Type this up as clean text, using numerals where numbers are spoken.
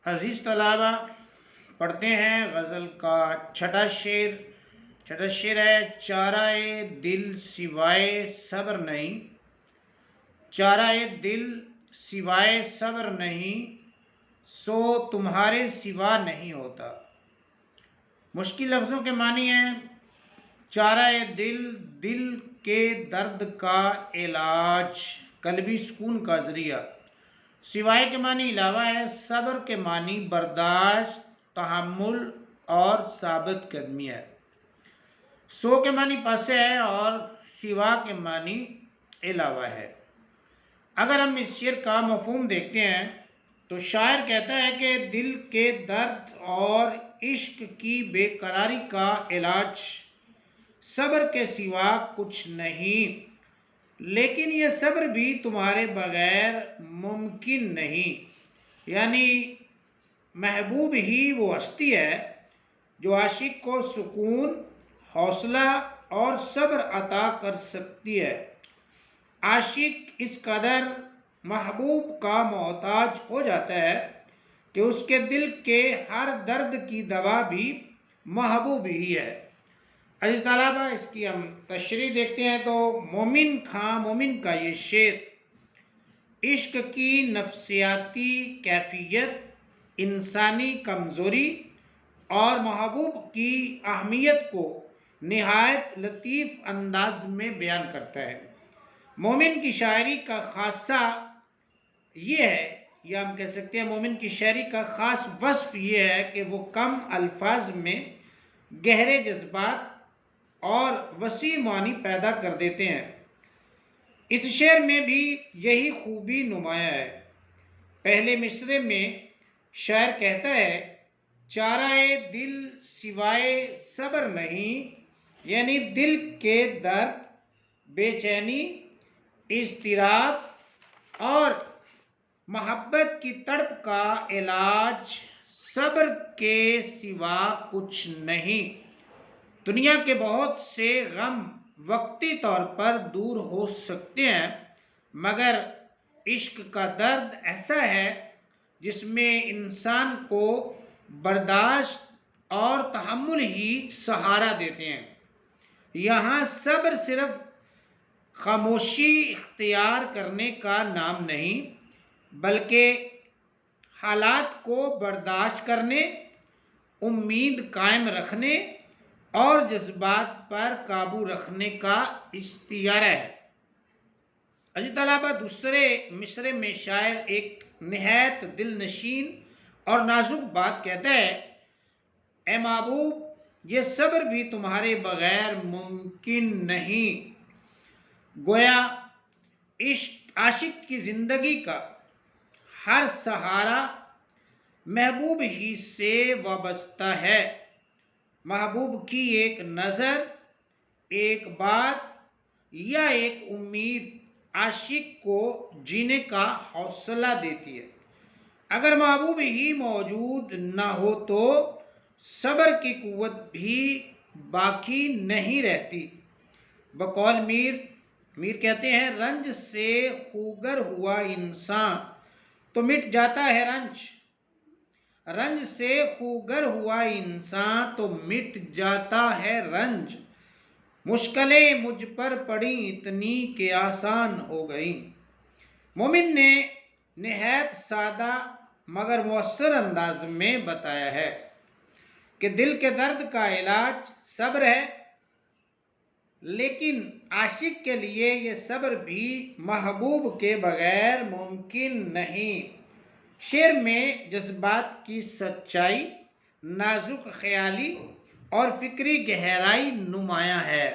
عزیز طلبہ، پڑھتے ہیں غزل کا چھٹا شعر ہے: چارہ دل سوائے صبر نہیں، چارہ دل سوائے صبر نہیں، سو تمہارے سوا نہیں ہوتا۔ مشکل لفظوں کے معنی ہیں: چارہ دل، دل کے درد کا علاج، قلبی سکون کا ذریعہ۔ سوائے کے معنی علاوہ ہے، صبر کے معنی برداشت، تحمل اور ثابت قدمی ہے۔ سو کے معنی پس ہے اور سوا کے معنی علاوہ ہے۔ اگر ہم اس شعر کا مفہوم دیکھتے ہیں تو شاعر کہتا ہے کہ دل کے درد اور عشق کی بے قراری کا علاج صبر کے سوا کچھ نہیں، لیکن یہ صبر بھی تمہارے بغیر ممکن نہیں۔ یعنی محبوب ہی وہ ہستی ہے جو عاشق کو سکون، حوصلہ اور صبر عطا کر سکتی ہے۔ عاشق اس قدر محبوب کا محتاج ہو جاتا ہے کہ اس کے دل کے ہر درد کی دوا بھی محبوب ہی ہے۔ عزیز طلبہ، اس کی ہم تشریح دیکھتے ہیں تو مومن کا یہ شعر عشق کی نفسیاتی کیفیت، انسانی کمزوری اور محبوب کی اہمیت کو نہایت لطیف انداز میں بیان کرتا ہے۔ مومن کی شاعری کا خاصہ یہ ہے، یا ہم کہہ سکتے ہیں مومن کی شاعری کا خاص وصف یہ ہے کہ وہ کم الفاظ میں گہرے جذبات اور وسیع معنی پیدا کر دیتے ہیں۔ اس شعر میں بھی یہی خوبی نمایاں ہے۔ پہلے مصرعے میں شاعر کہتا ہے: چارہ دل سوائے صبر نہیں، یعنی دل کے درد، بے چینی، اضطراب اور محبت کی تڑپ کا علاج صبر کے سوا کچھ نہیں۔ دنیا کے بہت سے غم وقتی طور پر دور ہو سکتے ہیں، مگر عشق کا درد ایسا ہے جس میں انسان کو برداشت اور تحمل ہی سہارا دیتے ہیں۔ یہاں صبر صرف خاموشی اختیار کرنے کا نام نہیں، بلکہ حالات کو برداشت کرنے، امید قائم رکھنے اور جذبات پر قابو رکھنے کا اختیار ہے۔ عزیز طلبہ، دوسرے مصرعے میں شاعر ایک نہایت دل نشین اور نازک بات کہتا ہے: اے محبوب، یہ صبر بھی تمہارے بغیر ممکن نہیں۔ گویا عاشق کی زندگی کا ہر سہارا محبوب ہی سے وابستہ ہے۔ محبوب کی ایک نظر، ایک بات یا ایک امید عاشق کو جینے کا حوصلہ دیتی ہے۔ اگر محبوب ہی موجود نہ ہو تو صبر کی قوت بھی باقی نہیں رہتی۔ بقول میر کہتے ہیں: رنج سے خوگر ہوا انسان تو مٹ جاتا ہے رنج، رنج سے خوگر ہوا انسان تو مٹ جاتا ہے رنج، مشکلیں مجھ پر پڑیں اتنی کہ آسان ہو گئیں۔ مومن نے نہایت سادہ مگر مؤثر انداز میں بتایا ہے کہ دل کے درد کا علاج صبر ہے، لیکن عاشق کے لیے یہ صبر بھی محبوب کے بغیر ممکن نہیں۔ شعر میں جذبات کی سچائی، نازک خیالی اور فکری گہرائی نمایاں ہے۔